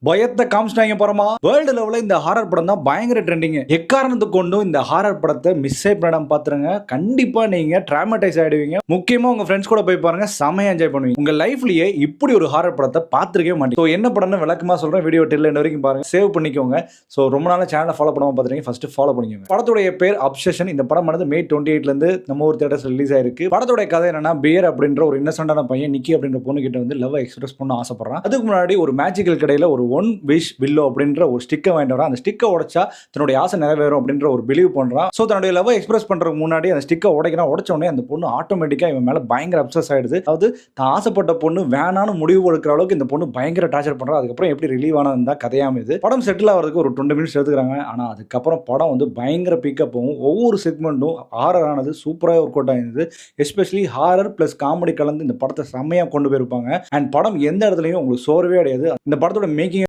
பயத்தை காமிச்சிட்டாங்க பரமா. வேர்ல்டு லெவல்ல இந்த ஹாரர் படம் தான் பயங்கர ட்ரெண்டிங். எக்காரணத்துக்கு கொண்டும் இந்த ஹாரர் படத்தை மிஸ்ஸே பண்ணாம பாத்துருங்க. கண்டிப்பா நீங்க டிராமடைஸ் ஆயிடுவீங்க. முக்கியமா உங்க ஃப்ரெண்ட்ஸ் கூட போய் பாருங்க, செமையா என்ஜாய் பண்ணுவீங்க. உங்க லைஃப்லயே இப்படி ஒரு ஹாரர் படத்தை பாத்துருக்கவே மாட்டீங்க. சோ என்ன படம்னு விளக்கமா சொல்றேன், வீடியோ டில் எண்ட் வரைக்கும் பாருங்க, சேவ் பண்ணிக்கோங்க. சோ ரொம்ப நாளா சேனலை ஃபாலோ பண்ணாம பாத்துறீங்க, ஃபர்ஸ்ட் ஃபாலோ பண்ணிக்கோங்க. படத்துடைய பேர் அப்சஷன். இந்த படம் வந்து மே 28 ல இருந்து நம்ம ஊர் தியேட்டர்ஸ் ரிலீஸ் ஆயிருக்கு. படத்தோட கதை என்னன்னா, பியர் அப்படின்ற ஒரு இன்னசென்ட்டான பையன் நிக்கி அப்படின்ற பொண்ணு கிட்ட வந்து லவ் எக்ஸ்பிரஸ் பண்ண ஆசைப்படுறான். அதுக்கு முன்னாடி ஒரு மேஜிக்கல் கடையில ஒரு ஒன் விஷ் வில்லோ அப்படின்ற ஒரு ஸ்டிக்கை வாங்கிட்டு வரான். அந்த ஸ்டிக்கை உடைச்சா தன்னுடைய ஆசை நிறைவேறும் அப்படின்ற ஒரு பிலீவ் பண்றான். சோ தன்னுடைய லவ் எக்ஸ்பிரஸ் பண்றதுக்கு முன்னாடி அந்த ஸ்டிக்கை உடைக்கிறான். உடைச்ச உடனே அந்த பொண்ணு ஆட்டோமேட்டிக்கா இவன் மேல பயங்கர அப்சஸ் ஆயிடுது. அதாவது தான் ஆசைப்பட்ட பொண்ணு வேணான்னு முடிவு எடுக்கிற அளவுக்கு இந்த பொண்ணு பயங்கர டார்ச்சர் பண்றா. அதுக்கப்புறம் எப்படி ரிலீவ் ஆனது தான் கதையாம இது. படம் செட்டில் ஆகிறதுக்கு ஒரு 20 மினிட்ஸ் எடுத்துக்கிறாங்க. ஆனா அதுக்கப்புறம் படம் வந்து பயங்கர பிக்கப் ஆகும். ஒவ்வொரு செக்மெண்ட்டும் ஹாரர் ஆனது சூப்பரா ஒர்க் அவுட் ஆயிருந்தது. எஸ்பெஷலி ஹாரர் பிளஸ் காமெடி கலந்து இந்த படத்தை செம்மையா கொண்டு போயிருப்பாங்க. அண்ட் படம் எந்த இடத்துலயும் உங்களுக்கு சோர்வே அடையாது. இந்த படத்தோட மேக்கிங்